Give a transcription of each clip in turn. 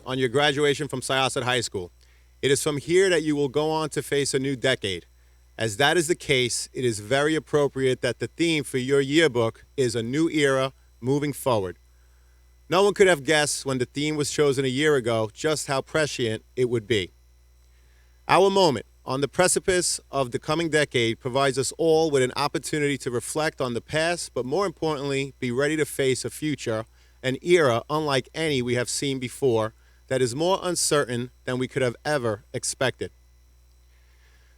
on your graduation from Syosset High School. It is from here that you will go on to face a new decade. As that is the case, it is very appropriate that the theme for your yearbook is a new era moving forward. No one could have guessed when the theme was chosen a year ago just how prescient it would be. Our moment on the precipice of the coming decade provides us all with an opportunity to reflect on the past, but more importantly, be ready to face a future, an era unlike any we have seen before, that is more uncertain than we could have ever expected.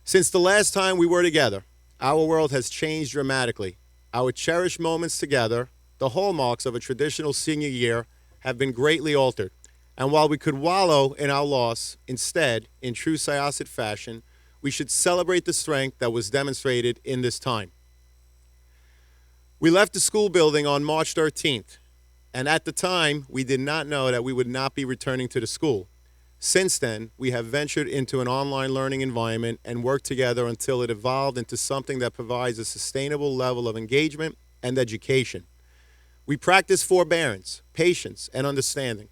Since the last time we were together, our world has changed dramatically. Our cherished moments together, the hallmarks of a traditional senior year, have been greatly altered. And while we could wallow in our loss, instead, in true Syosset fashion, we should celebrate the strength that was demonstrated in this time. We left the school building on March 13th, and at the time, we did not know that we would not be returning to the school. Since then, we have ventured into an online learning environment and worked together until it evolved into something that provides a sustainable level of engagement and education. We practiced forbearance, patience, and understanding.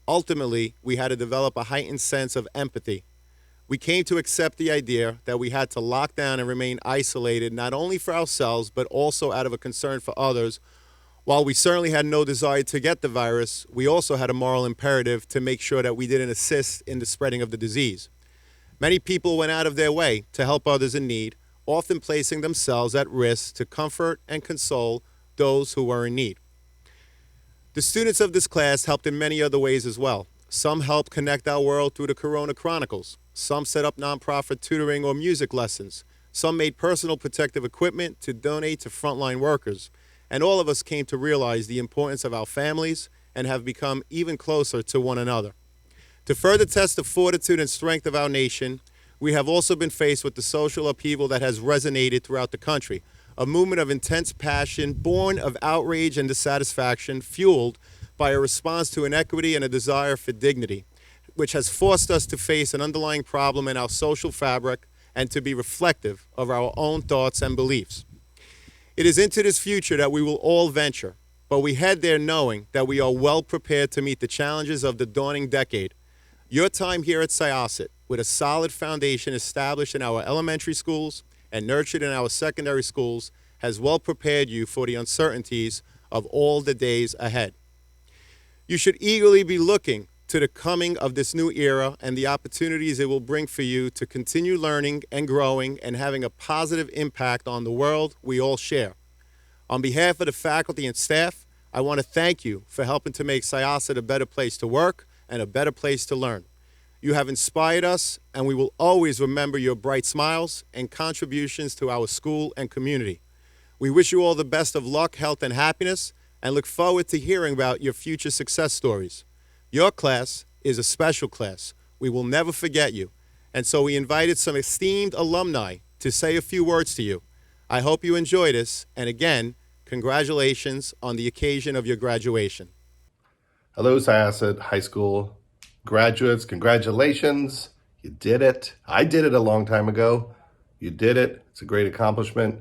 Ultimately, we had to develop a heightened sense of empathy. We came to accept the idea that we had to lock down and remain isolated not only for ourselves, but also out of a concern for others. While we certainly had no desire to get the virus, we also had a moral imperative to make sure that we didn't assist in the spreading of the disease. Many people went out of their way to help others in need, often placing themselves at risk to comfort and console those who were in need. The students of this class helped in many other ways as well. Some helped connect our world through the Corona Chronicles. Some set up nonprofit tutoring or music lessons. Some made personal protective equipment to donate to frontline workers. And all of us came to realize the importance of our families and have become even closer to one another. To further test the fortitude and strength of our nation, we have also been faced with the social upheaval that has resonated throughout the country, a movement of intense passion born of outrage and dissatisfaction, fueled by a response to inequity and a desire for dignity, which has forced us to face an underlying problem in our social fabric and to be reflective of our own thoughts and beliefs. It is into this future that we will all venture, but we head there knowing that we are well prepared to meet the challenges of the dawning decade. Your time here at Syosset, with a solid foundation established in our elementary schools and nurtured in our secondary schools, has well prepared you for the uncertainties of all the days ahead. You should eagerly be looking to the coming of this new era and the opportunities it will bring for you to continue learning and growing and having a positive impact on the world we all share. On behalf of the faculty and staff, I want to thank you for helping to make Syosset a better place to work and a better place to learn. You have inspired us, and we will always remember your bright smiles and contributions to our school and community. We wish you all the best of luck, health, and happiness, and look forward to hearing about your future success stories. Your class is a special class. We will never forget you. And so we invited some esteemed alumni to say a few words to you. I hope you enjoy this. And again, congratulations on the occasion of your graduation. Hello, Syosset High School graduates. Congratulations. You did it. I did it a long time ago. You did it. It's a great accomplishment.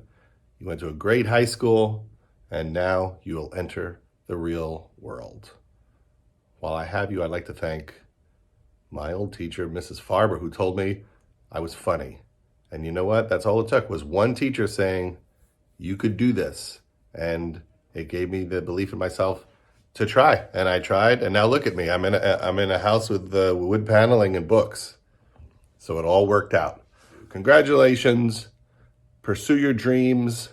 You went to a great high school, and now you will enter the real world. While I have you, I'd like to thank my old teacher, Mrs. Farber, who told me I was funny. And you know what? That's all it took, was one teacher saying, you could do this. And it gave me the belief in myself to try. And I tried, and now look at me. I'm in a house with wood paneling and books. So it all worked out. Congratulations. Pursue your dreams.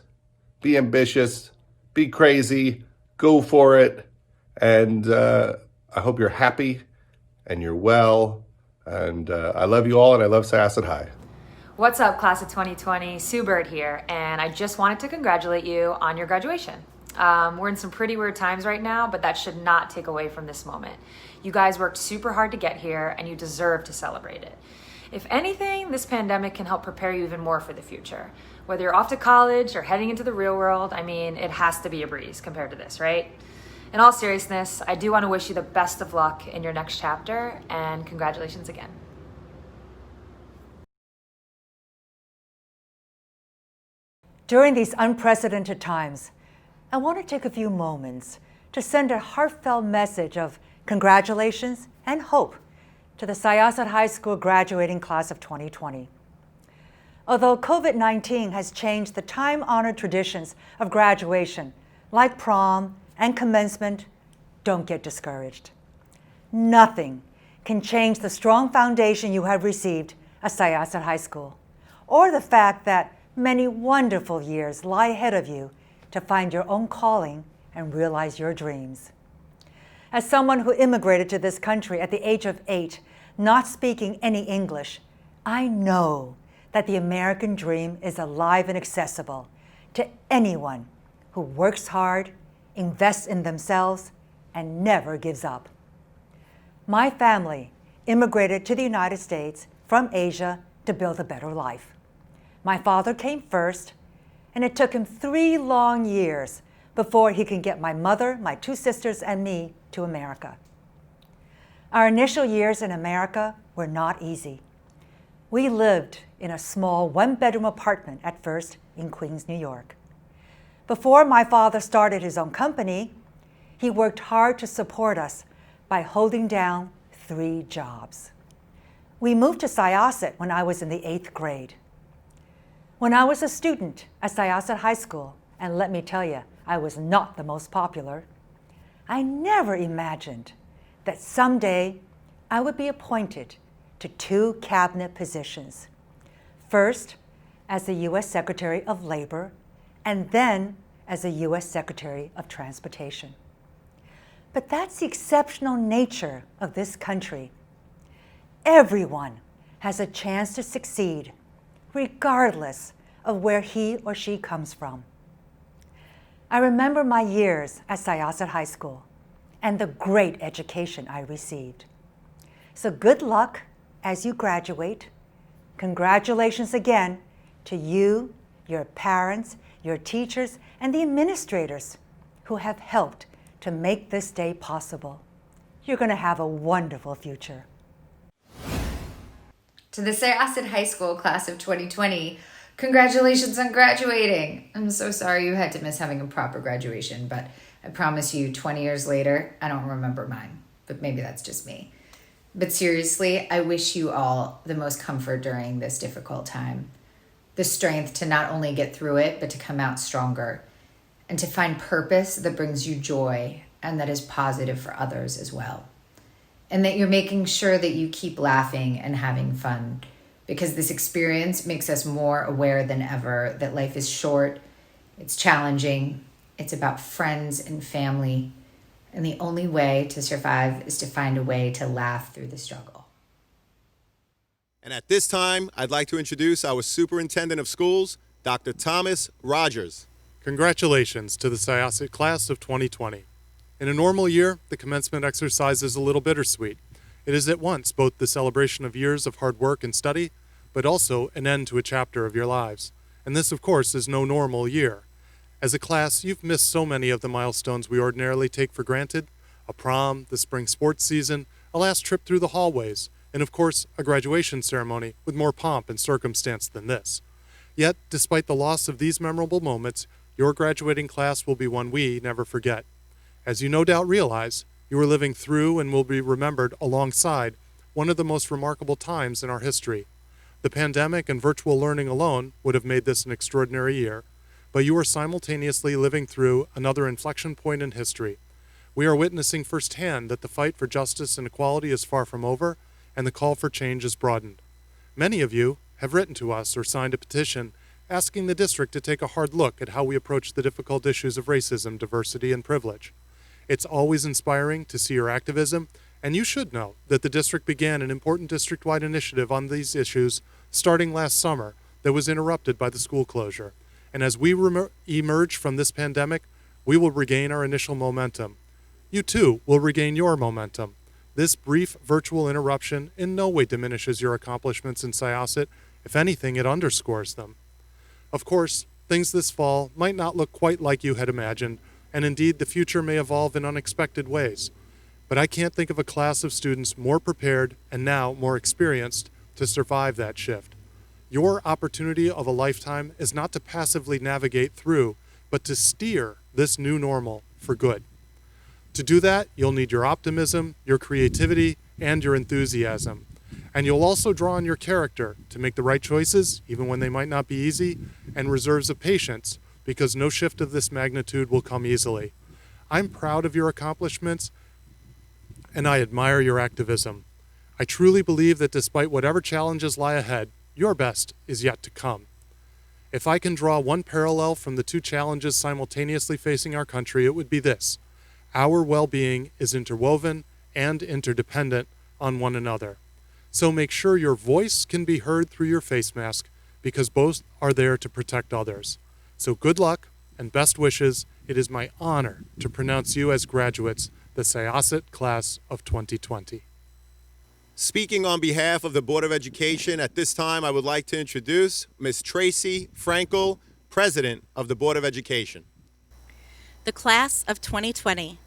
Be ambitious. Be crazy. Go for it. And I hope you're happy and you're well. And I love you all, and I love Syosset High. What's up, class of 2020? Sue Bird here, and I just wanted to congratulate you on your graduation. We're in some pretty weird times right now, but that should not take away from this moment. You guys worked super hard to get here, and you deserve to celebrate it. If anything, this pandemic can help prepare you even more for the future. Whether you're off to college or heading into the real world, I mean, it has to be a breeze compared to this, right? In all seriousness, I do want to wish you the best of luck in your next chapter, and congratulations again. During these unprecedented times, I want to take a few moments to send a heartfelt message of congratulations and hope to the Syosset High School graduating class of 2020. Although COVID-19 has changed the time-honored traditions of graduation, like prom and commencement, don't get discouraged. Nothing can change the strong foundation you have received at Syosset High School, or the fact that many wonderful years lie ahead of you to find your own calling and realize your dreams. As someone who immigrated to this country at the age of 8, not speaking any English, I know that the American dream is alive and accessible to anyone who works hard, invests in themselves, and never gives up. My family immigrated to the United States from Asia to build a better life. My father came first, and it took him 3 long years before he could get my mother, my 2 sisters, and me to America. Our initial years in America were not easy. We lived in a small 1-bedroom apartment at first in Queens, New York. Before my father started his own company, he worked hard to support us by holding down 3 jobs. We moved to Syosset when I was in the 8th grade. When I was a student at Syosset High School, and let me tell you, I was not the most popular, I never imagined that someday I would be appointed to 2 cabinet positions. First, as the U.S. Secretary of Labor, and then as the U.S. Secretary of Transportation. But that's the exceptional nature of this country. Everyone has a chance to succeed, regardless of where he or she comes from. I remember my years at Syosset High School and the great education I received. So good luck as you graduate. Congratulations again to you, your parents, your teachers, and the administrators who have helped to make this day possible. You're going to have a wonderful future. To the Syosset High School class of 2020, congratulations on graduating. I'm so sorry you had to miss having a proper graduation, but I promise you 20 years later, I don't remember mine, but maybe that's just me. But seriously, I wish you all the most comfort during this difficult time. The strength to not only get through it, but to come out stronger and to find purpose that brings you joy and that is positive for others as well. And that you're making sure that you keep laughing and having fun, because this experience makes us more aware than ever that life is short, it's challenging, it's about friends and family, and the only way to survive is to find a way to laugh through the struggle. And at this time, I'd like to introduce our Superintendent of Schools, Dr. Thomas Rogers. Congratulations to the Syosset class of 2020. In a normal year, the commencement exercise is a little bittersweet. It is at once both the celebration of years of hard work and study, but also an end to a chapter of your lives. And this, of course, is no normal year. As a class, you've missed so many of the milestones we ordinarily take for granted: a prom, the spring sports season, a last trip through the hallways, and of course, a graduation ceremony with more pomp and circumstance than this. Yet, despite the loss of these memorable moments, your graduating class will be one we never forget. As you no doubt realize, you are living through and will be remembered alongside one of the most remarkable times in our history. The pandemic and virtual learning alone would have made this an extraordinary year, but you are simultaneously living through another inflection point in history. We are witnessing firsthand that the fight for justice and equality is far from over, and the call for change is broadened. Many of you have written to us or signed a petition asking the district to take a hard look at how we approach the difficult issues of racism, diversity, and privilege. It's always inspiring to see your activism, and you should know that the district began an important district-wide initiative on these issues starting last summer that was interrupted by the school closure. And as we emerge from this pandemic, we will regain our initial momentum. You too will regain your momentum. This brief virtual interruption in no way diminishes your accomplishments in Syosset. If anything, it underscores them. Of course, things this fall might not look quite like you had imagined, and indeed the future may evolve in unexpected ways. But I can't think of a class of students more prepared and now more experienced to survive that shift. Your opportunity of a lifetime is not to passively navigate through, but to steer this new normal for good. To do that, you'll need your optimism, your creativity, and your enthusiasm. And you'll also draw on your character to make the right choices, even when they might not be easy, and reserves of patience, because no shift of this magnitude will come easily. I'm proud of your accomplishments, and I admire your activism. I truly believe that despite whatever challenges lie ahead, your best is yet to come. If I can draw one parallel from the two challenges simultaneously facing our country, it would be this: our well-being is interwoven and interdependent on one another. So make sure your voice can be heard through your face mask, because both are there to protect others. So good luck and best wishes. It is my honor to pronounce you as graduates, the Syosset Class of 2020. Speaking on behalf of the Board of Education, at this time I would like to introduce Ms. Tracy Frankel, President of the Board of Education. The Class of 2020.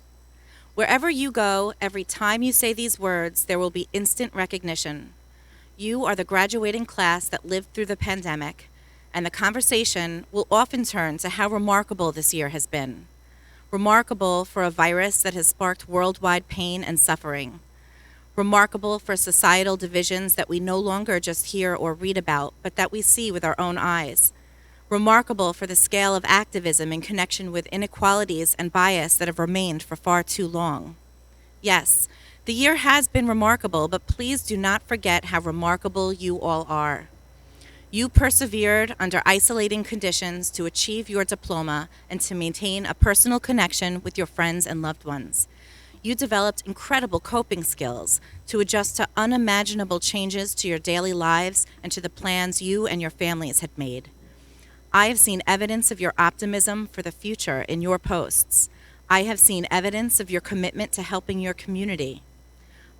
Wherever you go, every time you say these words, there will be instant recognition. You are the graduating class that lived through the pandemic, and the conversation will often turn to how remarkable this year has been. Remarkable for a virus that has sparked worldwide pain and suffering. Remarkable for societal divisions that we no longer just hear or read about, but that we see with our own eyes. Remarkable for the scale of activism in connection with inequalities and bias that have remained for far too long. Yes, the year has been remarkable, but please do not forget how remarkable you all are. You persevered under isolating conditions to achieve your diploma and to maintain a personal connection with your friends and loved ones. You developed incredible coping skills to adjust to unimaginable changes to your daily lives and to the plans you and your families had made. I have seen evidence of your optimism for the future in your posts. I have seen evidence of your commitment to helping your community.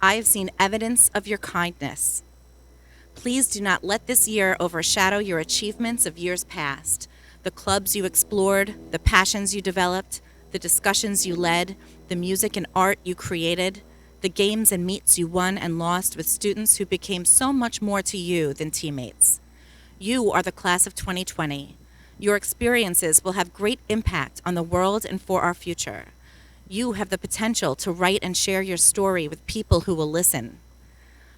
I have seen evidence of your kindness. Please do not let this year overshadow your achievements of years past, the clubs you explored, the passions you developed, the discussions you led, the music and art you created, the games and meets you won and lost with students who became so much more to you than teammates. You are the Class of 2020. Your experiences will have great impact on the world and for our future. You have the potential to write and share your story with people who will listen.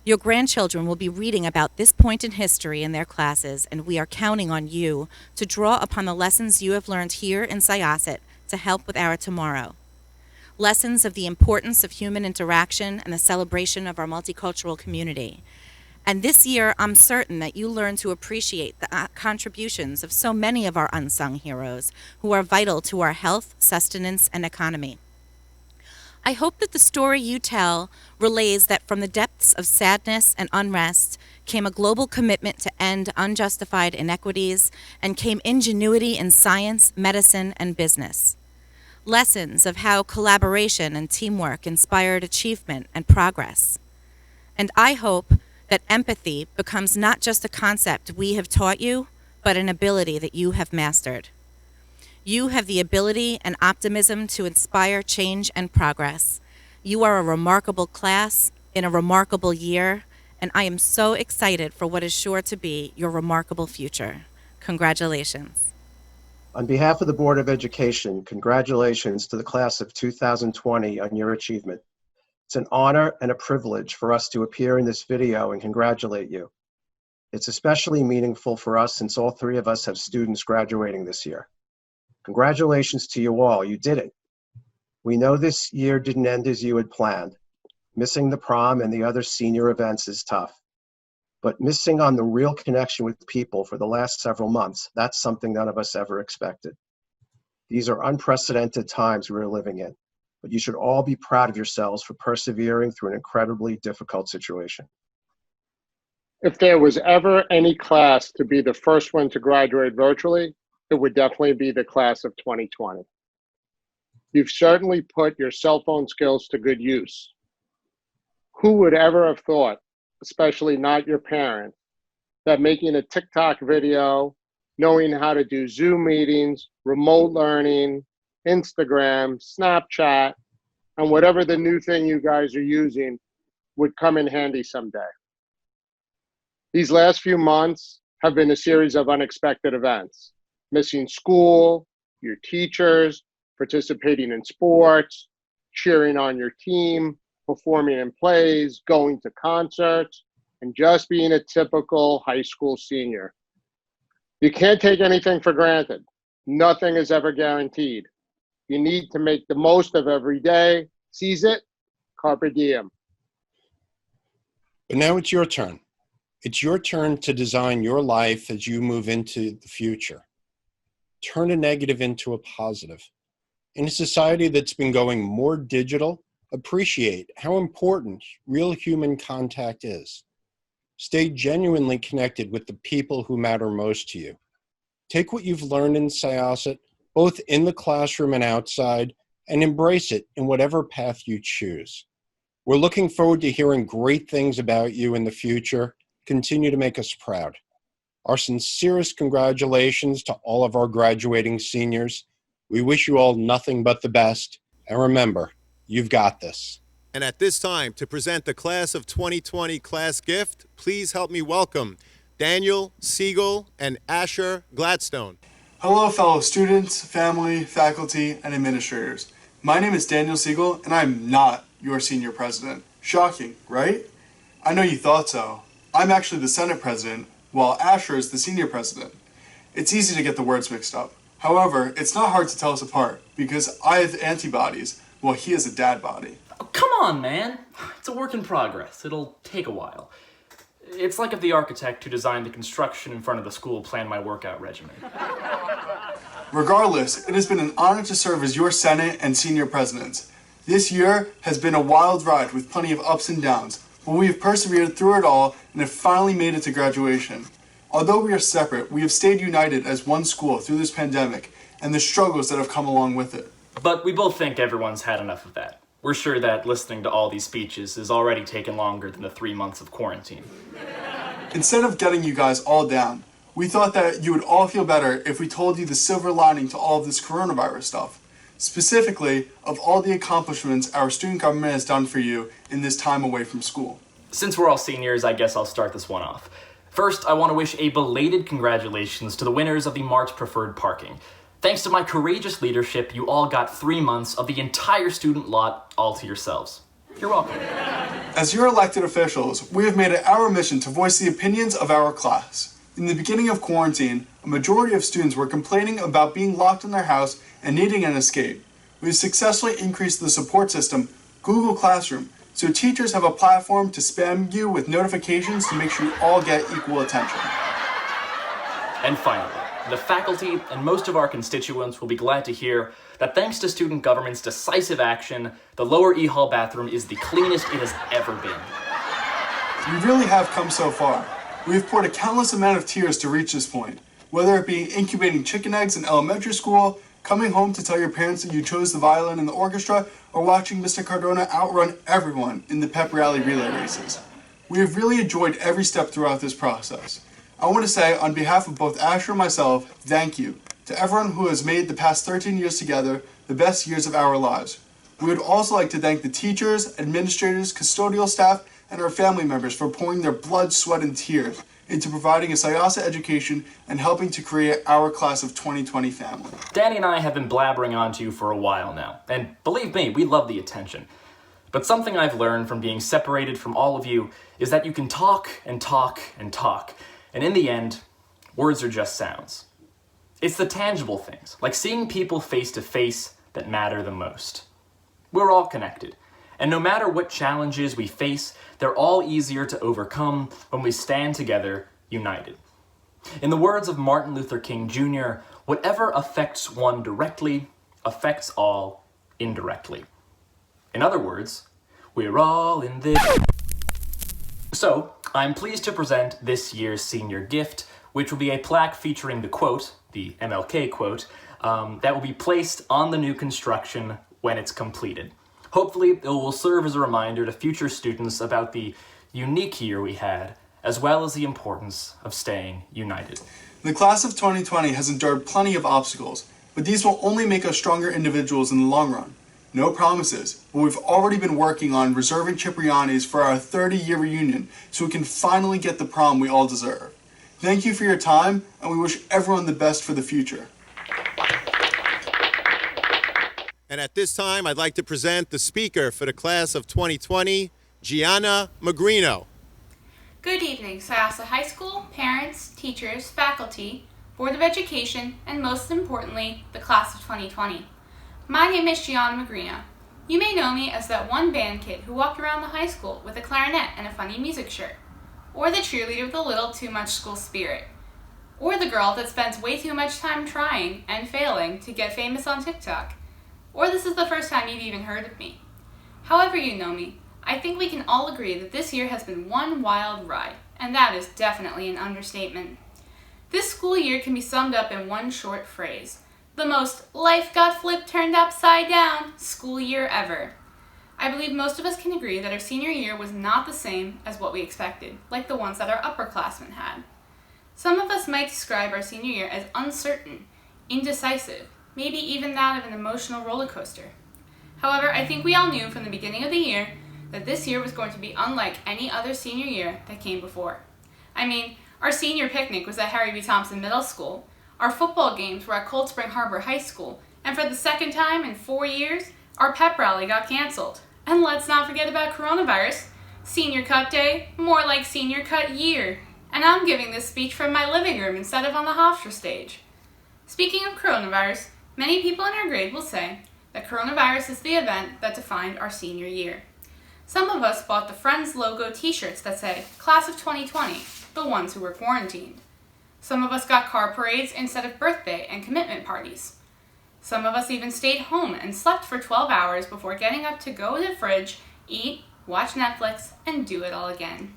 Your grandchildren will be reading about this point in history in their classes, and we are counting on you to draw upon the lessons you have learned here in Syosset to help with our tomorrow. Lessons of the importance of human interaction and the celebration of our multicultural community. And this year, I'm certain that you learn to appreciate the contributions of so many of our unsung heroes who are vital to our health, sustenance, and economy. I hope that the story you tell relays that from the depths of sadness and unrest came a global commitment to end unjustified inequities and came ingenuity in science, medicine, and business. Lessons of how collaboration and teamwork inspired achievement and progress. And I hope that empathy becomes not just a concept we have taught you, but an ability that you have mastered. You have the ability and optimism to inspire change and progress. You are a remarkable class in a remarkable year, and I am so excited for what is sure to be your remarkable future. Congratulations. On behalf of the Board of Education, congratulations to the Class of 2020 on your achievement. It's an honor and a privilege for us to appear in this video and congratulate you. It's especially meaningful for us since all three of us have students graduating this year. Congratulations to you all, you did it. We know this year didn't end as you had planned. Missing the prom and the other senior events is tough. But missing on the real connection with people for the last several months, that's something none of us ever expected. These are unprecedented times we're living in. But you should all be proud of yourselves for persevering through an incredibly difficult situation. If there was ever any class to be the first one to graduate virtually, it would definitely be the Class of 2020. You've certainly put your cell phone skills to good use. Who would ever have thought, especially not your parents, that making a TikTok video, knowing how to do Zoom meetings, remote learning, Instagram, Snapchat, and whatever the new thing you guys are using would come in handy someday. These last few months have been a series of unexpected events. Missing school, your teachers, participating in sports, cheering on your team, performing in plays, going to concerts, and just being a typical high school senior. You can't take anything for granted. Nothing is ever guaranteed. You need to make the most of every day. Seize it, carpe diem. But now it's your turn. It's your turn to design your life as you move into the future. Turn a negative into a positive. In a society that's been going more digital, appreciate how important real human contact is. Stay genuinely connected with the people who matter most to you. Take what you've learned in Syosset, both in the classroom and outside, and embrace it in whatever path you choose. We're looking forward to hearing great things about you in the future. Continue to make us proud. Our sincerest congratulations to all of our graduating seniors. We wish you all nothing but the best. And remember, you've got this. And at this time, to present the Class of 2020 class gift, please help me welcome Daniel Siegel and Asher Gladstone. Hello, fellow students, family, faculty, and administrators. My name is Daniel Siegel, and I'm not your senior president. Shocking, right? I know you thought so. I'm actually the Senate president, while Asher is the senior president. It's easy to get the words mixed up. However, it's not hard to tell us apart, because I have antibodies, while he has a dad body. Oh, come on, man. It's a work in progress. It'll take a while. It's like if the architect who designed the construction in front of the school planned my workout regimen. Regardless, it has been an honor to serve as your Senate and senior presidents. This year has been a wild ride with plenty of ups and downs, but we have persevered through it all and have finally made it to graduation. Although we are separate, we have stayed united as one school through this pandemic and the struggles that have come along with it. But we both think everyone's had enough of that. We're sure that listening to all these speeches has already taken longer than the 3 months of quarantine. Instead of getting you guys all down, we thought that you would all feel better if we told you the silver lining to all of this coronavirus stuff. Specifically, of all the accomplishments our student government has done for you in this time away from school. Since we're all seniors, I guess I'll start this one off. First, I want to wish a belated congratulations to the winners of the March Preferred Parking. Thanks to my courageous leadership, you all got 3 months of the entire student lot all to yourselves. You're welcome. As your elected officials, we have made it our mission to voice the opinions of our class. In the beginning of quarantine, a majority of students were complaining about being locked in their house and needing an escape. We have successfully increased the support system, Google Classroom, so teachers have a platform to spam you with notifications to make sure you all get equal attention. And finally, the faculty and most of our constituents will be glad to hear that thanks to student government's decisive action, the lower E Hall bathroom is the cleanest it has ever been. We really have come so far. We have poured a countless amount of tears to reach this point, whether it be incubating chicken eggs in elementary school, coming home to tell your parents that you chose the violin in the orchestra, or watching Mr. Cardona outrun everyone in the pep rally relay races. We have really enjoyed every step throughout this process. I want to say, on behalf of both Asher and myself, thank you to everyone who has made the past 13 years together the best years of our lives. We would also like to thank the teachers, administrators, custodial staff, and our family members for pouring their blood, sweat, and tears into providing a Syosset education and helping to create our class of 2020 family. Danny and I have been blabbering on to you for a while now, and believe me, we love the attention. But something I've learned from being separated from all of you is that you can talk and talk and talk, and in the end, words are just sounds. It's the tangible things, like seeing people face to face, that matter the most. We're all connected, and no matter what challenges we face, they're all easier to overcome when we stand together, united. In the words of Martin Luther King Jr., whatever affects one directly affects all indirectly. In other words, we're all in this. So, I'm pleased to present this year's senior gift, which will be a plaque featuring the quote, the MLK quote, that will be placed on the new construction when it's completed. Hopefully, it will serve as a reminder to future students about the unique year we had, as well as the importance of staying united. The class of 2020 has endured plenty of obstacles, but these will only make us stronger individuals in the long run. No promises, but we've already been working on reserving Cipriani's for our 30-year reunion so we can finally get the prom we all deserve. Thank you for your time, and we wish everyone the best for the future. And at this time, I'd like to present the speaker for the class of 2020, Gianna Magrino. Good evening, Syosset High School, parents, teachers, faculty, Board of Education, and most importantly, the class of 2020. My name is Gianna Magrino. You may know me as that one band kid who walked around the high school with a clarinet and a funny music shirt, or the cheerleader with a little too much school spirit, or the girl that spends way too much time trying and failing to get famous on TikTok, or this is the first time you've even heard of me. However you know me, I think we can all agree that this year has been one wild ride, and that is definitely an understatement. This school year can be summed up in one short phrase: the most life got flipped turned upside down school year ever. I believe most of us can agree that our senior year was not the same as what we expected, like the ones that our upperclassmen had. Some of us might describe our senior year as uncertain, indecisive, maybe even that of an emotional roller coaster. However, I think we all knew from the beginning of the year that this year was going to be unlike any other senior year that came before. I mean, our senior picnic was at Harry B. Thompson Middle School, our football games were at Cold Spring Harbor High School, and for the second time in 4 years, our pep rally got canceled. And let's not forget about coronavirus. Senior cut day, more like senior cut year. And I'm giving this speech from my living room instead of on the Hofstra stage. Speaking of coronavirus, many people in our grade will say that coronavirus is the event that defined our senior year. Some of us bought the Friends logo t-shirts that say, Class of 2020, the ones who were quarantined. Some of us got car parades instead of birthday and commitment parties. Some of us even stayed home and slept for 12 hours before getting up to go to the fridge, eat, watch Netflix, and do it all again.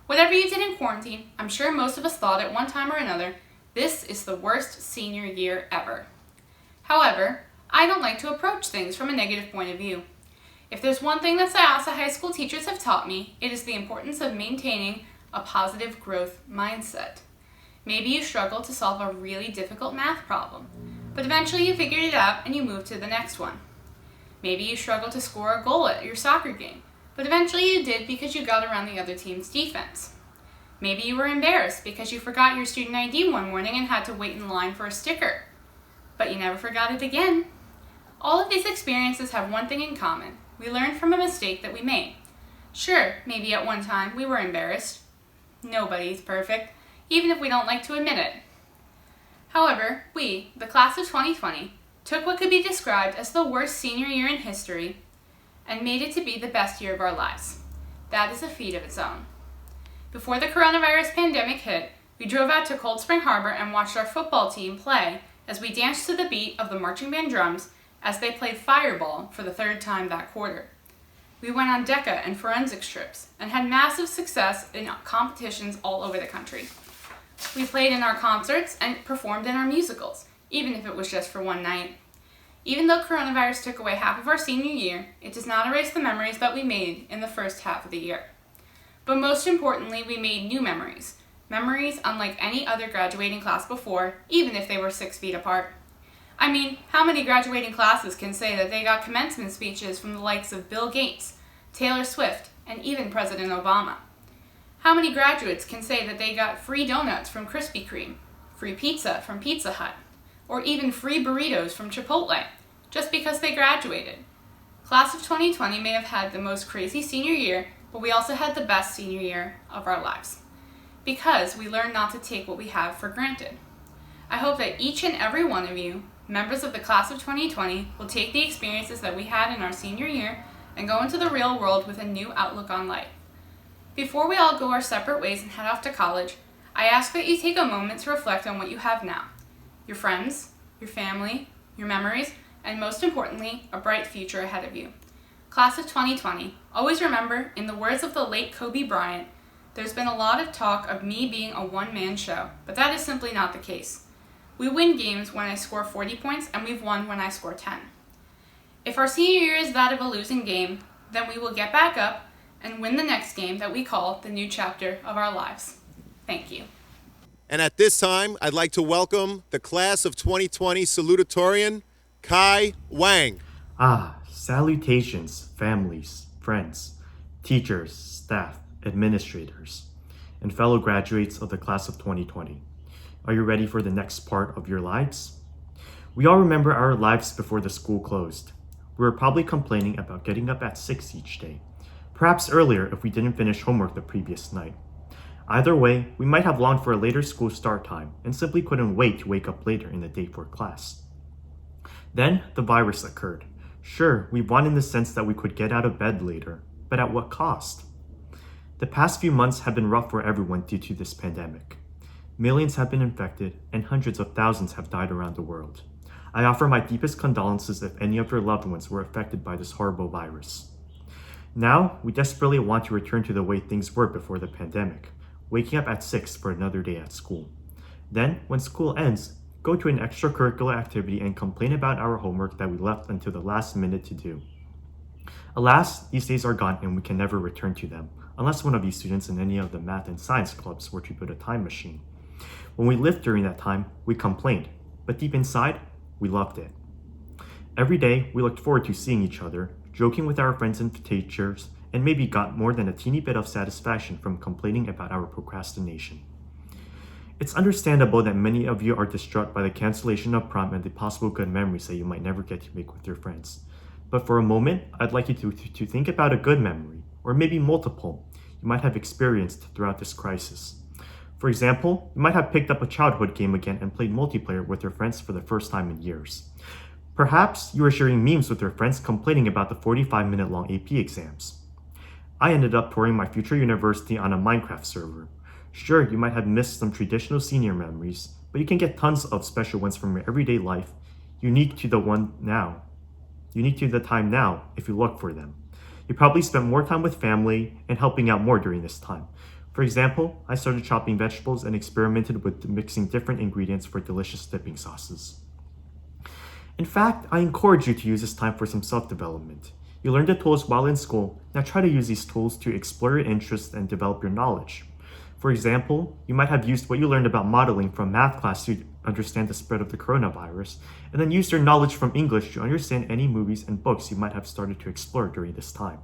Whatever you did in quarantine, I'm sure most of us thought at one time or another, this is the worst senior year ever. However, I don't like to approach things from a negative point of view. If there's one thing that Syosset High School teachers have taught me, it is the importance of maintaining a positive growth mindset. Maybe you struggle to solve a really difficult math problem, but eventually you figured it out and you moved to the next one. Maybe you struggle to score a goal at your soccer game, but eventually you did because you got around the other team's defense. Maybe you were embarrassed because you forgot your student ID one morning and had to wait in line for a sticker, but you never forgot it again. All of these experiences have one thing in common. We learned from a mistake that we made. Sure, maybe at one time we were embarrassed. Nobody's perfect, even if we don't like to admit it. However, we, the class of 2020, took what could be described as the worst senior year in history and made it to be the best year of our lives. That is a feat of its own. Before the coronavirus pandemic hit, we drove out to Cold Spring Harbor and watched our football team play as we danced to the beat of the marching band drums as they played Fireball for the third time that quarter. We went on DECA and forensics trips and had massive success in competitions all over the country. We played in our concerts and performed in our musicals, even if it was just for one night. Even though coronavirus took away half of our senior year, it does not erase the memories that we made in the first half of the year. But most importantly, we made new memories. Memories unlike any other graduating class before, even if they were 6 feet apart. I mean, how many graduating classes can say that they got commencement speeches from the likes of Bill Gates, Taylor Swift, and even President Obama? How many graduates can say that they got free donuts from Krispy Kreme, free pizza from Pizza Hut, or even free burritos from Chipotle, just because they graduated? Class of 2020 may have had the most crazy senior year, but we also had the best senior year of our lives, because we learned not to take what we have for granted. I hope that each and every one of you, members of the class of 2020, will take the experiences that we had in our senior year and go into the real world with a new outlook on life. Before we all go our separate ways and head off to college, I ask that you take a moment to reflect on what you have now. Your friends, your family, your memories, and most importantly, a bright future ahead of you. Class of 2020, always remember, in the words of the late Kobe Bryant, there's been a lot of talk of me being a one-man show, but that is simply not the case. We win games when I score 40 points, and we've won when I score 10. If our senior year is that of a losing game, then we will get back up and win the next game that we call the new chapter of our lives. Thank you. And at this time, I'd like to welcome the class of 2020 Salutatorian, Kai Wang. Salutations, families, friends, teachers, staff, administrators, and fellow graduates of the class of 2020. Are you ready for the next part of your lives? We all remember our lives before the school closed. we were probably complaining about getting up at 6 each day, perhaps earlier if we didn't finish homework the previous night. Either way, we might have longed for a later school start time and simply couldn't wait to wake up later in the day for class. Then the virus occurred. Sure, we won in the sense that we could get out of bed later, but at what cost? The past few months have been rough for everyone due to this pandemic. Millions have been infected and hundreds of thousands have died around the world. I offer my deepest condolences if any of your loved ones were affected by this horrible virus. Now, we desperately want to return to the way things were before the pandemic, waking up at 6 for another day at school. Then, when school ends, go to an extracurricular activity and complain about our homework that we left until the last minute to do. Alas, these days are gone and we can never return to them, unless one of you students in any of the math and science clubs were to build a time machine. When we lived during that time, we complained, but deep inside, we loved it. Every day, we looked forward to seeing each other, joking with our friends and teachers, and maybe got more than a teeny bit of satisfaction from complaining about our procrastination. It's understandable that many of you are distraught by the cancellation of prom and the possible good memories that you might never get to make with your friends. But for a moment, I'd like you to think about a good memory, or maybe multiple, you might have experienced throughout this crisis. For example, you might have picked up a childhood game again and played multiplayer with your friends for the first time in years. Perhaps you were sharing memes with your friends complaining about the 45-minute long AP exams. I ended up touring my future university on a Minecraft server. Sure, you might have missed some traditional senior memories, but you can get tons of special ones from your everyday life, unique to the time now if you look for them. You probably spent more time with family and helping out more during this time. For example, I started chopping vegetables and experimented with mixing different ingredients for delicious dipping sauces. In fact, I encourage you to use this time for some self-development. You learned the tools while in school, now try to use these tools to explore your interests and develop your knowledge. For example, you might have used what you learned about modeling from math class to understand the spread of the coronavirus, and then used your knowledge from English to understand any movies and books you might have started to explore during this time.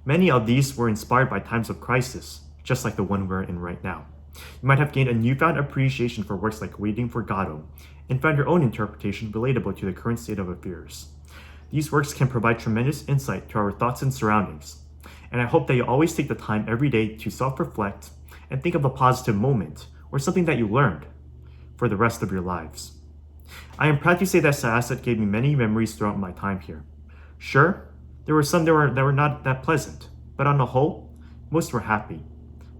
Many of these were inspired by times of crisis, just like the one we're in right now. You might have gained a newfound appreciation for works like Waiting for Godot, and found your own interpretation relatable to the current state of affairs. These works can provide tremendous insight to our thoughts and surroundings, and I hope that you always take the time every day to self-reflect and think of a positive moment or something that you learned for the rest of your lives. I am proud to say that Syosset gave me many memories throughout my time here. Sure, there were some that were not that pleasant, but on the whole, most were happy.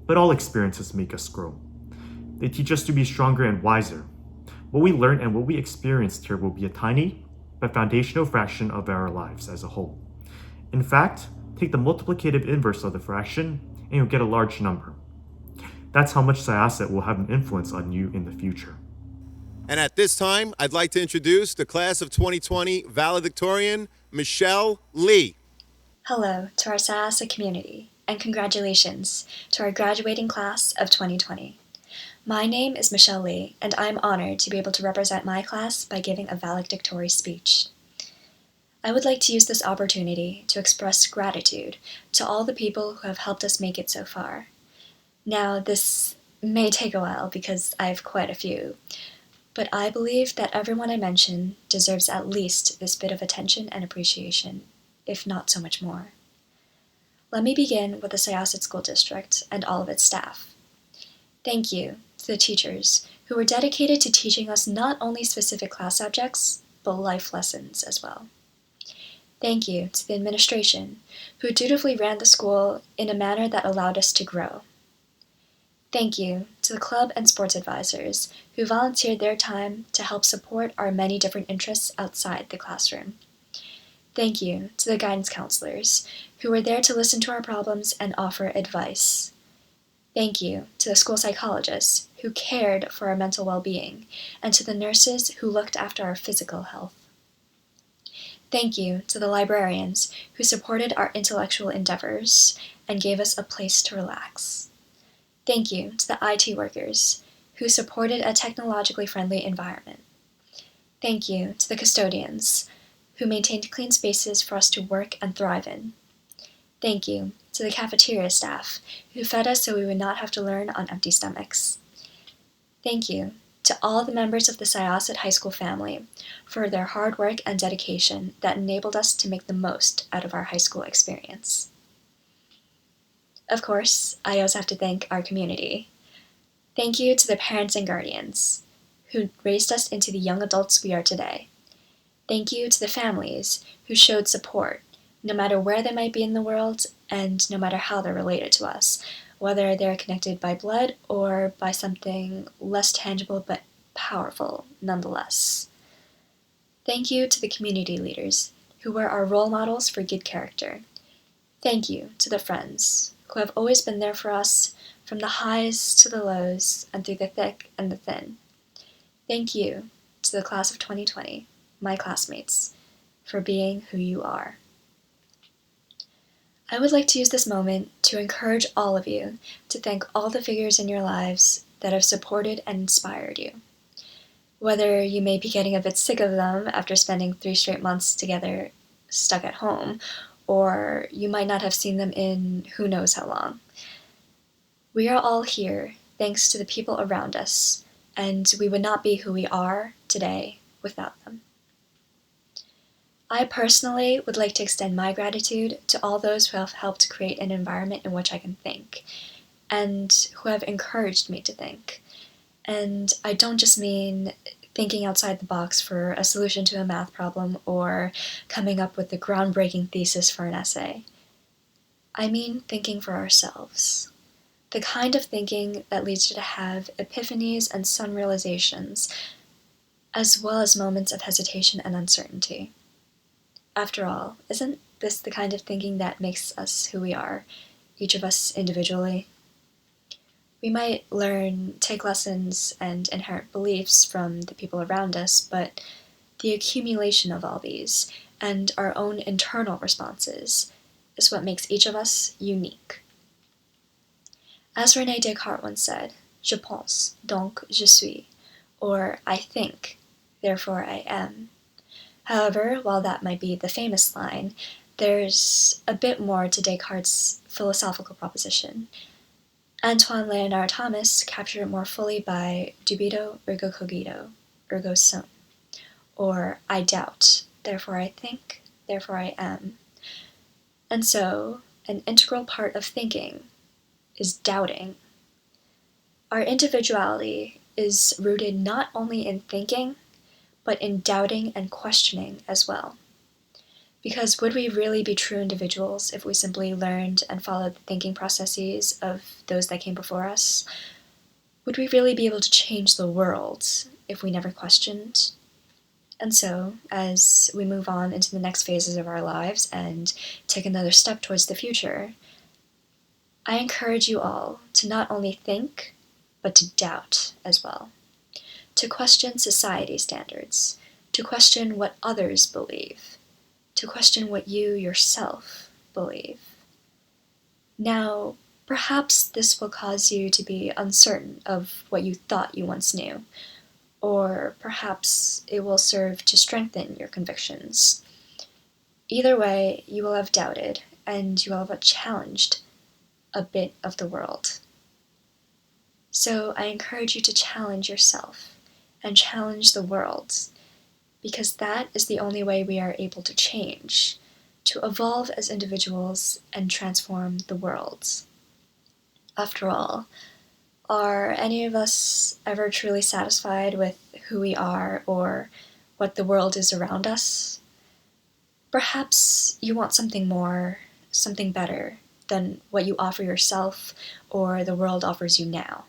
But all experiences make us grow. They teach us to be stronger and wiser. What we learn and what we experienced here will be a tiny but foundational fraction of our lives as a whole. In fact, take the multiplicative inverse of the fraction and you'll get a large number. That's how much Syosset will have an influence on you in the future. And at this time, I'd like to introduce the class of 2020 valedictorian, Michelle Lee. Hello to our Syosset community, and congratulations to our graduating class of 2020. My name is Michelle Lee, and I'm honored to be able to represent my class by giving a valedictory speech. I would like to use this opportunity to express gratitude to all the people who have helped us make it so far. Now, this may take a while because I have quite a few, but I believe that everyone I mention deserves at least this bit of attention and appreciation, if not so much more. Let me begin with the Syosset School District and all of its staff. Thank you to the teachers who were dedicated to teaching us not only specific class subjects, but life lessons as well. Thank you to the administration who dutifully ran the school in a manner that allowed us to grow. Thank you to the club and sports advisors who volunteered their time to help support our many different interests outside the classroom. Thank you to the guidance counselors who were there to listen to our problems and offer advice. Thank you to the school psychologists who cared for our mental well-being, and to the nurses who looked after our physical health. Thank you to the librarians who supported our intellectual endeavors and gave us a place to relax. Thank you to the IT workers who supported a technologically friendly environment. Thank you to the custodians who maintained clean spaces for us to work and thrive in. Thank you to the cafeteria staff who fed us so we would not have to learn on empty stomachs. Thank you to all the members of the Syosset High School family for their hard work and dedication that enabled us to make the most out of our high school experience. Of course, I also have to thank our community. Thank you to the parents and guardians who raised us into the young adults we are today. Thank you to the families who showed support, no matter where they might be in the world and no matter how they're related to us, whether they're connected by blood or by something less tangible but powerful nonetheless. Thank you to the community leaders who were our role models for good character. Thank you to the friends who have always been there for us from the highs to the lows and through the thick and the thin. Thank you to the class of 2020, my classmates, for being who you are. I would like to use this moment to encourage all of you to thank all the figures in your lives that have supported and inspired you. Whether you may be getting a bit sick of them after spending 3 straight months together stuck at home, or you might not have seen them in who knows how long. We are all here thanks to the people around us, and we would not be who we are today without them. I personally would like to extend my gratitude to all those who have helped create an environment in which I can think, and who have encouraged me to think. And I don't just mean thinking outside the box for a solution to a math problem or coming up with a groundbreaking thesis for an essay. I mean thinking for ourselves. The kind of thinking that leads you to have epiphanies and sun realizations, as well as moments of hesitation and uncertainty. After all, isn't this the kind of thinking that makes us who we are, each of us individually? We might learn, take lessons, and inherit beliefs from the people around us, but the accumulation of all these, and our own internal responses, is what makes each of us unique. As René Descartes once said, je pense, donc je suis, or I think, therefore I am. However, while that might be the famous line, there's a bit more to Descartes' philosophical proposition. Antoine Leonard Thomas captured it more fully by dubito ergo cogito, ergo sum, or I doubt, therefore I think, therefore I am. And so, an integral part of thinking is doubting. Our individuality is rooted not only in thinking, but in doubting and questioning as well. Because would we really be true individuals if we simply learned and followed the thinking processes of those that came before us? Would we really be able to change the world if we never questioned? And so, as we move on into the next phases of our lives and take another step towards the future, I encourage you all to not only think, but to doubt as well. To question society standards, to question what others believe, to question what you yourself believe. Now, perhaps this will cause you to be uncertain of what you thought you once knew, or perhaps it will serve to strengthen your convictions. Either way, you will have doubted, and you will have challenged a bit of the world. So I encourage you to challenge yourself and challenge the world, because that is the only way we are able to change, to evolve as individuals and transform the world. After all, are any of us ever truly satisfied with who we are or what the world is around us? Perhaps you want something more, something better than what you offer yourself or the world offers you now.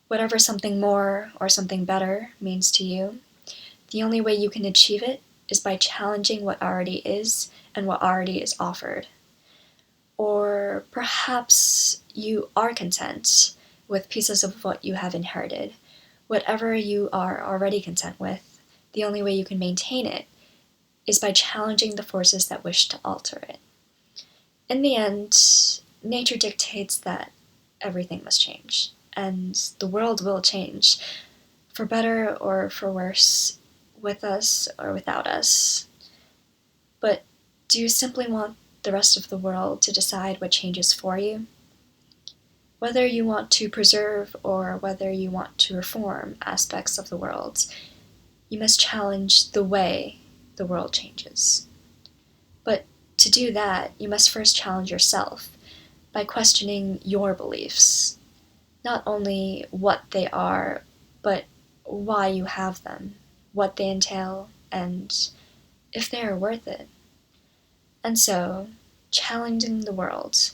Whatever something more or something better means to you, the only way you can achieve it is by challenging what already is and what already is offered. Or perhaps you are content with pieces of what you have inherited. Whatever you are already content with, the only way you can maintain it is by challenging the forces that wish to alter it. In the end, nature dictates that everything must change, and the world will change, for better or for worse, with us or without us. But do you simply want the rest of the world to decide what changes for you? Whether you want to preserve or whether you want to reform aspects of the world, you must challenge the way the world changes. But to do that, you must first challenge yourself by questioning your beliefs, not only what they are, but why you have them, what they entail, and if they are worth it. And so, challenging the world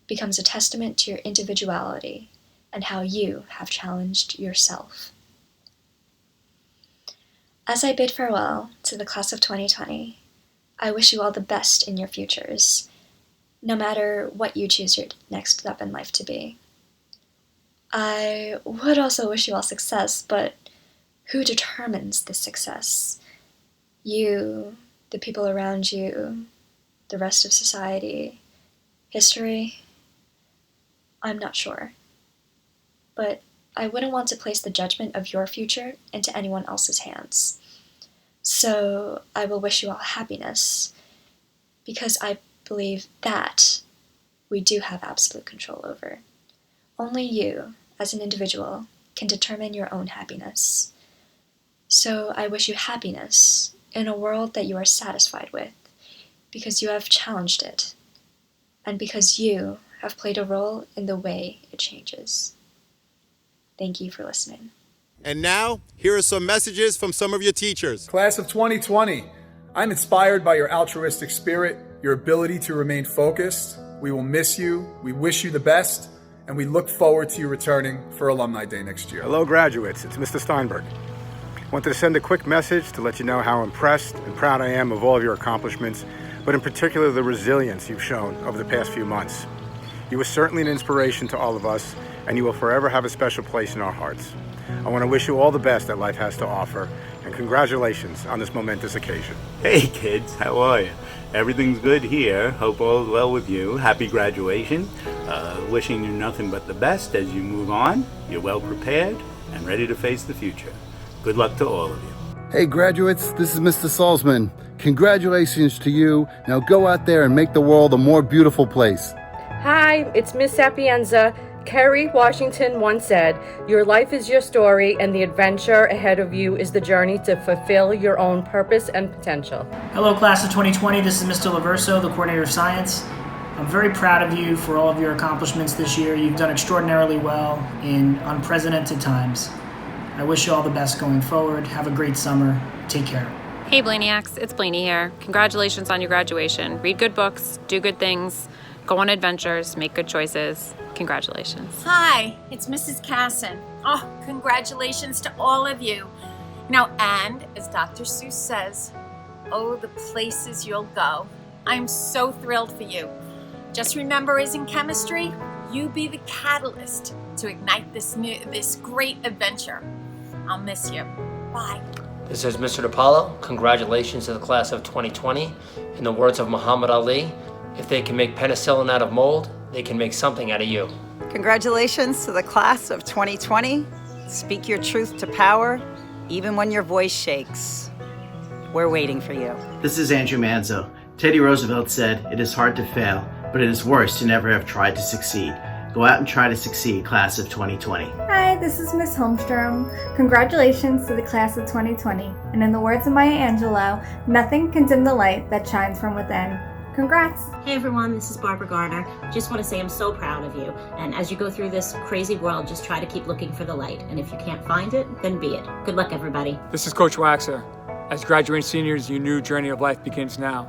becomes a testament to your individuality and how you have challenged yourself. As I bid farewell to the class of 2020, I wish you all the best in your futures, no matter what you choose your next step in life to be. I would also wish you all success, but who determines this success? You, the people around you, the rest of society, history? I'm not sure. But I wouldn't want to place the judgment of your future into anyone else's hands. So I will wish you all happiness, because I believe that we do have absolute control over. Only you, as an individual, can determine your own happiness. So I wish you happiness in a world that you are satisfied with, because you have challenged it, and because you have played a role in the way it changes. Thank you for listening. And now, here are some messages from some of your teachers. Class of 2020, I'm inspired by your altruistic spirit, your ability to remain focused. We will miss you, we wish you the best, and we look forward to you returning for Alumni Day next year. Hello, graduates. It's Mr. Steinberg. Wanted to send a quick message to let you know how impressed and proud I am of all of your accomplishments, but in particular the resilience you've shown over the past few months. You were certainly an inspiration to all of us, and you will forever have a special place in our hearts. I want to wish you all the best that life has to offer, and congratulations on this momentous occasion. Hey kids, how are you? Everything's good here. Hope all is well with you. Happy graduation. Wishing you nothing but the best as you move on. You're well prepared and ready to face the future. Good luck to all of you. Hey graduates, this is Mr. Salzman. Congratulations to you. Now go out there and make the world a more beautiful place. Hi, it's Miss Sapienza. Kerry Washington once said, "Your life is your story, and the adventure ahead of you is the journey to fulfill your own purpose and potential." Hello, class of 2020. This is Mr. Laverso, the coordinator of science. I'm very proud of you for all of your accomplishments this year. You've done extraordinarily well in unprecedented times. I wish you all the best going forward. Have a great summer. Take care. Hey Blaniacs, it's Blaney here. Congratulations on your graduation. Read good books, do good things, go on adventures, make good choices. Congratulations. Hi, it's Mrs. Casson. Oh, congratulations to all of you. Now, and as Dr. Seuss says, oh, the places you'll go. I'm so thrilled for you. Just remember, as in chemistry, you be the catalyst to ignite this great adventure. I'll miss you. Bye. This is Mr. DePaulo. Congratulations to the class of 2020. In the words of Muhammad Ali, if they can make penicillin out of mold, they can make something out of you. Congratulations to the class of 2020. Speak your truth to power, even when your voice shakes. We're waiting for you. This is Andrew Manzo. Teddy Roosevelt said, "It is hard to fail, but it is worse to never have tried to succeed." Go out and try to succeed, class of 2020. Hi, this is Miss Holmstrom. Congratulations to the class of 2020. And in the words of Maya Angelou, nothing can dim the light that shines from within. Congrats. Hey everyone, this is Barbara Garner. Just want to say I'm so proud of you. And as you go through this crazy world, just try to keep looking for the light. And if you can't find it, then be it. Good luck, everybody. This is Coach Waxer. As graduating seniors, your new journey of life begins now.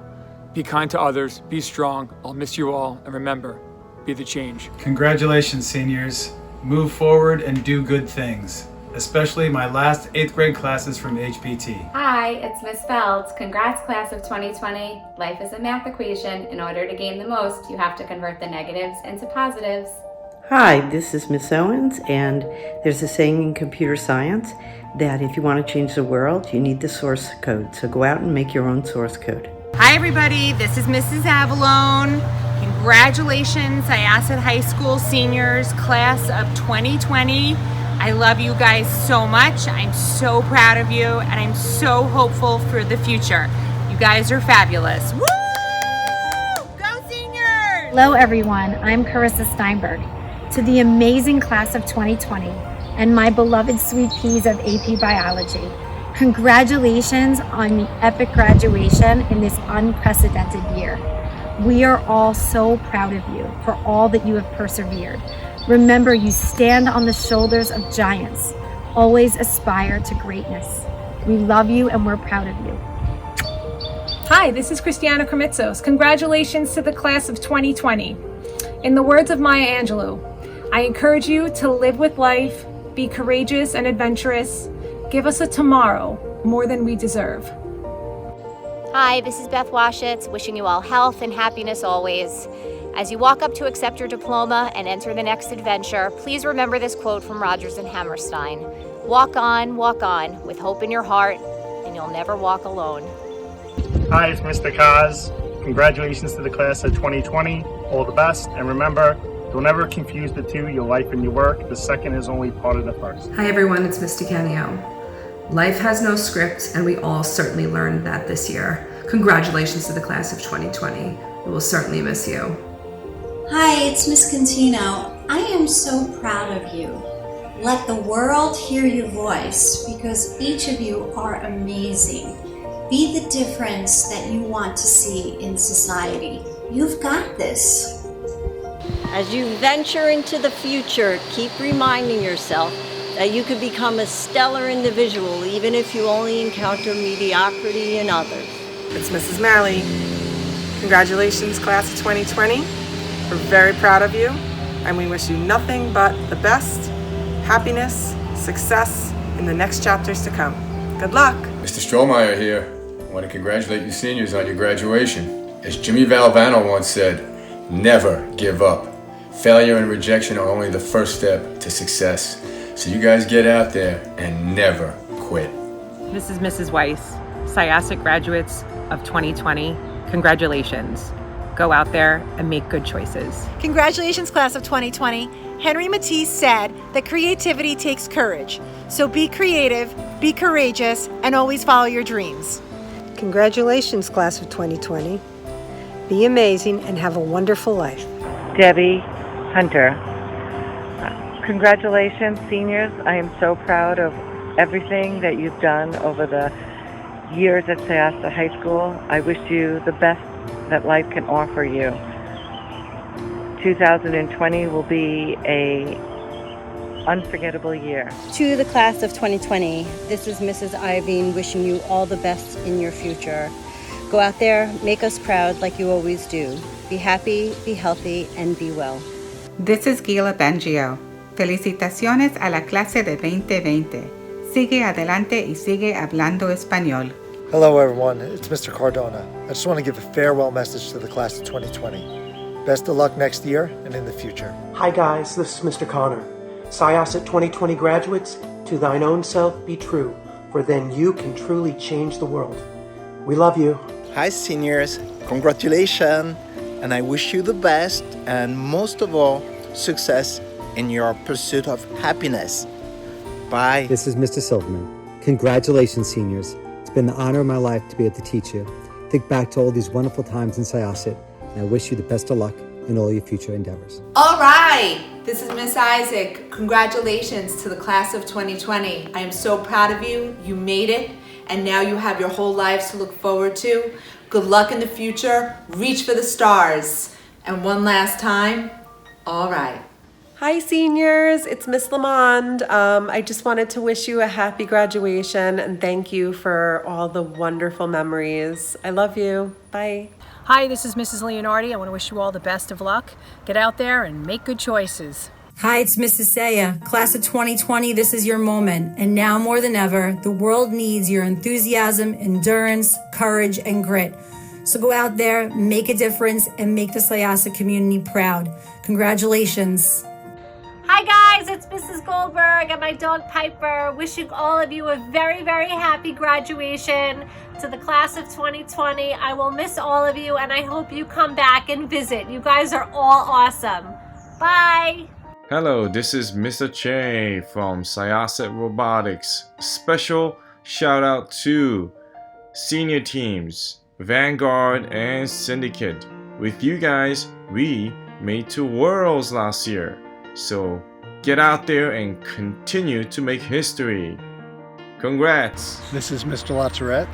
Be kind to others, be strong, I'll miss you all, and remember, be the change. Congratulations, seniors. Move forward and do good things, especially my last 8th grade classes from HPT. Hi, it's Miss Felds. Congrats, class of 2020. Life is a math equation. In order to gain the most, you have to convert the negatives into positives. Hi, this is Miss Owens, and there's a saying in computer science that if you want to change the world, you need the source code. So go out and make your own source code. Hi everybody, this is Mrs. Avalone. Congratulations, Syosset High School seniors, class of 2020. I love you guys so much. I'm so proud of you, and I'm so hopeful for the future. You guys are fabulous. Woo! Go seniors! Hello everyone, I'm Carissa Steinberg. to the amazing class of 2020 and my beloved sweet peas of AP Biology. Congratulations on the epic graduation in this unprecedented year. We are all so proud of you for all that you have persevered. Remember, you stand on the shoulders of giants. Always aspire to greatness. We love you and we're proud of you. Hi, this is Christiana Kremitzos. Congratulations to the class of 2020. In the words of Maya Angelou, I encourage you to live with life, be courageous and adventurous. Give us a tomorrow more than we deserve. Hi, this is Beth Washitz, wishing you all health and happiness always. As you walk up to accept your diploma and enter the next adventure, please remember this quote from Rodgers and Hammerstein. Walk on, with hope in your heart, and you'll never walk alone. Hi, it's Mr. Kaz. Congratulations to the class of 2020. All the best. And remember, don't ever confuse the two, your life and your work. The second is only part of the first. Hi everyone, it's Misty Canio. Life has no script, and we all certainly learned that this year. Congratulations to the class of 2020. We will certainly miss you. Hi, it's Miss Contino. I am so proud of you. Let the world hear your voice, because each of you are amazing. Be the difference that you want to see in society. You've got this. As you venture into the future, keep reminding yourself that you could become a stellar individual even if you only encounter mediocrity in others. It's Mrs. Malley. Congratulations, class of 2020. We're very proud of you, and we wish you nothing but the best, happiness, success in the next chapters to come. Good luck. Mr. Strohmeyer here. I want to congratulate you seniors on your graduation. As Jimmy Valvano once said, never give up. Failure and rejection are only the first step to success. So you guys get out there and never quit. This is Mrs. Weiss, SIASIC graduates of 2020. Congratulations. Go out there and make good choices. Congratulations, class of 2020. Henry Matisse said that creativity takes courage. So be creative, be courageous, and always follow your dreams. Congratulations, class of 2020. Be amazing and have a wonderful life. Debbie Hunter. Congratulations, seniors. I am so proud of everything that you've done over the years at Syosset High School. I wish you the best that life can offer you. 2020 will be a unforgettable year. To the class of 2020, this is Mrs. Iveen wishing you all the best in your future. Go out there, make us proud like you always do. Be happy, be healthy, and be well. This is Gila Bangio. Felicitaciones a la clase de 2020. Sigue adelante y sigue hablando español. Hello everyone, it's Mr. Cardona. I just want to give a farewell message to the class of 2020. Best of luck next year and in the future. Hi guys, this is Mr. Connor. Syosset 2020 graduates, to thine own self be true, for then you can truly change the world. We love you. Hi seniors, congratulations, and I wish you the best and most of all, success in your pursuit of happiness. Bye. This is Mr. Silverman. Congratulations, seniors. It's been the honor of my life to be able to teach you. Think back to all these wonderful times in Syosset, and I wish you the best of luck in all your future endeavors. All right, this is Miss Isaac. Congratulations to the class of 2020. I am so proud of you. You made it, and now you have your whole lives to look forward to. Good luck in the future. Reach for the stars. And one last time, all right. Hi seniors, it's Miss Lamond. I just wanted to wish you a happy graduation and thank you for all the wonderful memories. I love you. Bye. Hi, this is Mrs. Leonardi. I want to wish you all the best of luck. Get out there and make good choices. Hi, it's Mrs. Saya. Class of 2020, this is your moment. And now more than ever, the world needs your enthusiasm, endurance, courage, and grit. So go out there, make a difference, and make the Syosset community proud. Congratulations. Hi guys, it's Mrs. Goldberg and my dog Piper, wishing all of you a very, very happy graduation to the class of 2020. I will miss all of you and I hope you come back and visit. You guys are all awesome. Bye. Hello, this is Mr. Che from Syosset Robotics. Special shout out to senior teams, Vanguard and Syndicate. With you guys, we made 2 worlds last year. So get out there and continue to make history. Congrats! This is Mr. Lazarette.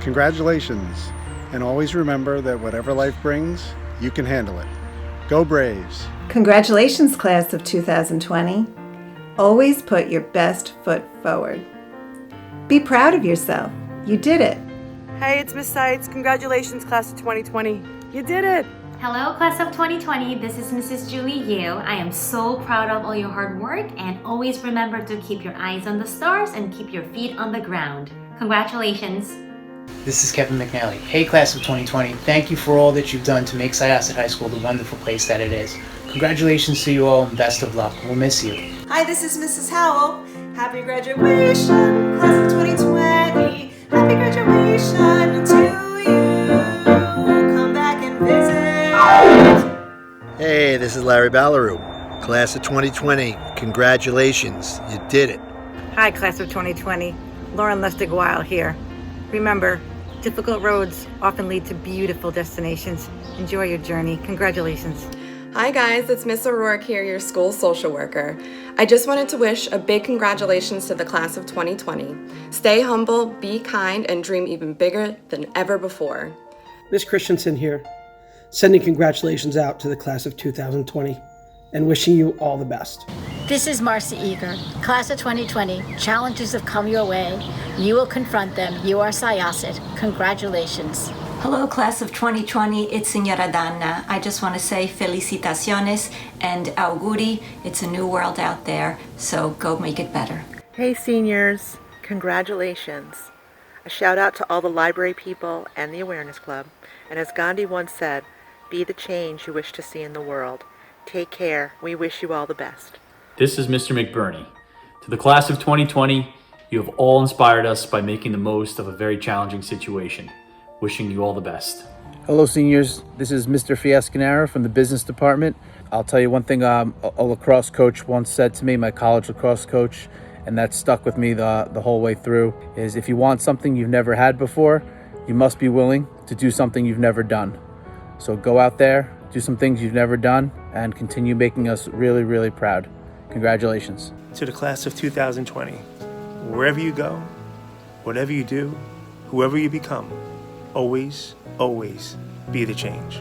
Congratulations. And always remember that whatever life brings, you can handle it. Go Braves! Congratulations, class of 2020. Always put your best foot forward. Be proud of yourself. You did it. Hey, it's Miss Seitz. Congratulations, class of 2020. You did it. Hello, class of 2020. This is Mrs. Julie Yu. I am so proud of all your hard work, and always remember to keep your eyes on the stars and keep your feet on the ground. Congratulations. This is Kevin McNally. Hey, class of 2020. Thank you for all that you've done to make Syosset High School the wonderful place that it is. Congratulations to you all and best of luck. We'll miss you. Hi, this is Mrs. Howell. Happy graduation, class of 2020. Happy graduation to you. Come back and visit. Hey, this is Larry Ballaroo. Class of 2020, congratulations. You did it. Hi, class of 2020. Lauren Lustig-Weil here. Remember, difficult roads often lead to beautiful destinations. Enjoy your journey. Congratulations. Hi guys, it's Miss O'Rourke here, your school social worker. I just wanted to wish a big congratulations to the class of 2020. Stay humble, be kind, and dream even bigger than ever before. Ms. Christensen here, sending congratulations out to the class of 2020 and wishing you all the best. This is Marcy Eager. Class of 2020, challenges have come your way. You will confront them. You are Syosset. Congratulations. Hello, class of 2020. It's Señora Danna. I just want to say felicitaciones and auguri. It's a new world out there, so go make it better. Hey, seniors. Congratulations. A shout out to all the library people and the Awareness Club. And as Gandhi once said, be the change you wish to see in the world. Take care. We wish you all the best. This is Mr. McBurney. To the class of 2020, you have all inspired us by making the most of a very challenging situation. Wishing you all the best. Hello, seniors. This is Mr. Fiascanara from the business department. I'll tell you one thing a lacrosse coach once said to me, my college lacrosse coach, and that stuck with me the whole way through, is if you want something you've never had before, you must be willing to do something you've never done. So go out there, do some things you've never done, and continue making us really, really proud. Congratulations. To the class of 2020, wherever you go, whatever you do, whoever you become, always, always be the change.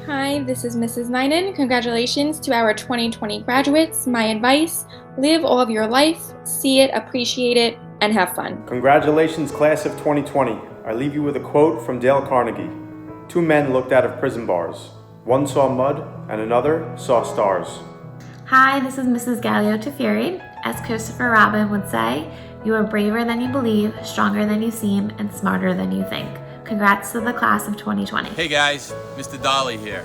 Hi, this is Mrs. Ninen. Congratulations to our 2020 graduates. My advice, live all of your life, see it, appreciate it, and have fun. Congratulations, class of 2020. I leave you with a quote from Dale Carnegie. 2 men looked out of prison bars. One saw mud and another saw stars. Hi, this is Mrs. Gallio Teferi. As Christopher Robin would say, you are braver than you believe, stronger than you seem, and smarter than you think. Congrats to the class of 2020. Hey guys, Mr. Dolly here.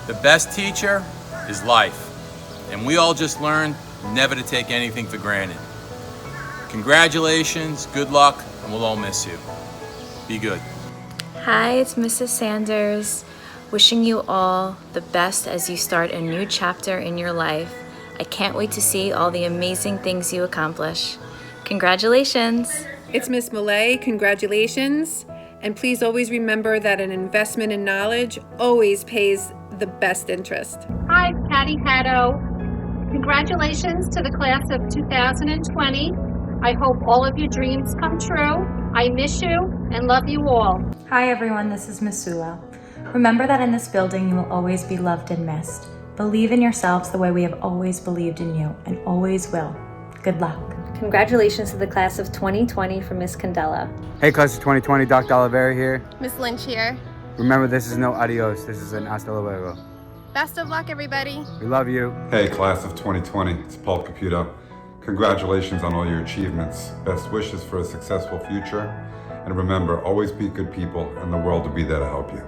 The best teacher is life. And we all just learned never to take anything for granted. Congratulations, good luck, and we'll all miss you. Be good. Hi, it's Mrs. Sanders. Wishing you all the best as you start a new chapter in your life. I can't wait to see all the amazing things you accomplish. Congratulations. It's Miss Millay. Congratulations. And please always remember that an investment in knowledge always pays the best interest. Hi, Patty Haddo. Congratulations to the class of 2020. I hope all of your dreams come true. I miss you and love you all. Hi everyone, this is Miss Sula. Remember that in this building you will always be loved and missed. Believe in yourselves the way we have always believed in you and always will. Good luck. Congratulations to the class of 2020 from Miss Candela. Hey, class of 2020, Dr. Oliveira here. Miss Lynch here. Remember, this is no adios, this is an hasta luego. Best of luck, everybody. We love you. Hey, class of 2020, it's Paul Caputo. Congratulations on all your achievements. Best wishes for a successful future. And remember, always be good people, and the world will be there to help you.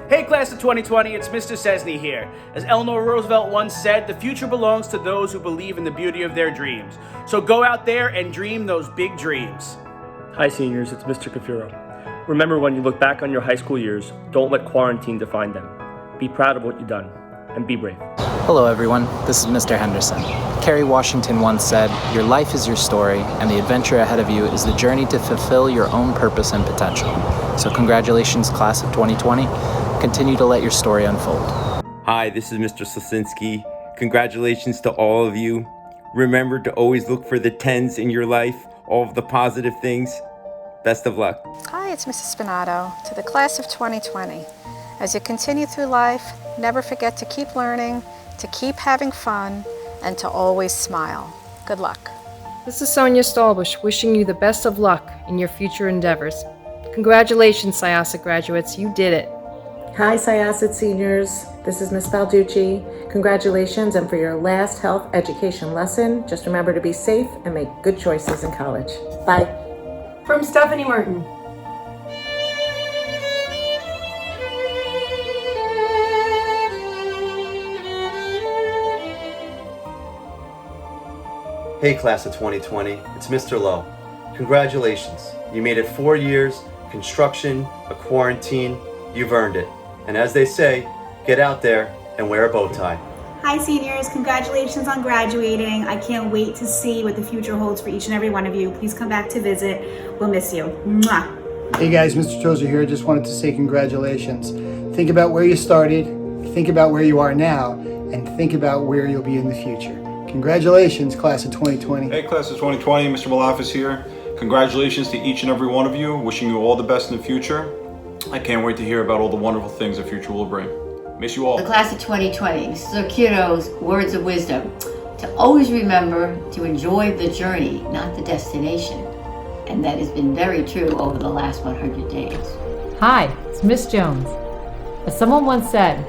Hey, class of 2020, it's Mr. Cesny here. As Eleanor Roosevelt once said, the future belongs to those who believe in the beauty of their dreams. So go out there and dream those big dreams. Hi, seniors, it's Mr. Kafiro. Remember, when you look back on your high school years, don't let quarantine define them. Be proud of what you've done, and be brave. Hello, everyone. This is Mr. Henderson. Kerry Washington once said, "Your life is your story, and the adventure ahead of you is the journey to fulfill your own purpose and potential." So congratulations, class of 2020. Continue to let your story unfold. Hi, this is Mr. Sosinski. Congratulations to all of you. Remember to always look for the 10s in your life, all of the positive things. Best of luck. Hi, it's Mrs. Spinato. To the class of 2020. As you continue through life, never forget to keep learning, to keep having fun, and to always smile. Good luck. This is Sonia Stallbush wishing you the best of luck in your future endeavors. Congratulations, Syosset graduates, you did it. Hi, Syosset seniors. This is Miss Balducci. Congratulations, and for your last health education lesson, just remember to be safe and make good choices in college. Bye. From Stephanie Martin. Hey class of 2020, it's Mr. Lowe. Congratulations, you made it 4 years, construction, a quarantine, you've earned it. And as they say, get out there and wear a bow tie. Hi seniors, congratulations on graduating. I can't wait to see what the future holds for each and every one of you. Please come back to visit. We'll miss you. Mwah. Hey guys, Mr. Tozer here. Just wanted to say congratulations. Think about where you started, think about where you are now, and think about where you'll be in the future. Congratulations, class of 2020. Hey, class of 2020, Mr. Malafis here. Congratulations to each and every one of you. Wishing you all the best in the future. I can't wait to hear about all the wonderful things the future will bring. Miss you all. The class of 2020, Mrs. Okito's words of wisdom. To always remember to enjoy the journey, not the destination. And that has been very true over the last 100 days. Hi, it's Miss Jones. As someone once said,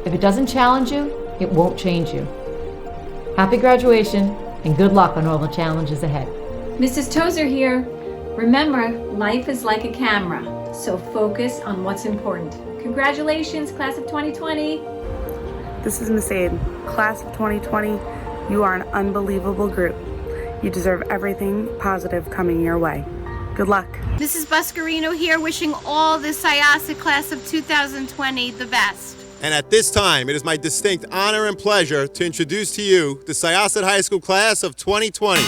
if it doesn't challenge you, it won't change you. Happy graduation, and good luck on all the challenges ahead. Mrs. Tozer here. Remember, life is like a camera, so focus on what's important. Congratulations, class of 2020. This is Miss Aid. Class of 2020, you are an unbelievable group. You deserve everything positive coming your way. Good luck. Mrs. Buscarino here, wishing all the Syosset class of 2020 the best. And at this time, it is my distinct honor and pleasure to introduce to you the Syosset High School class of 2020.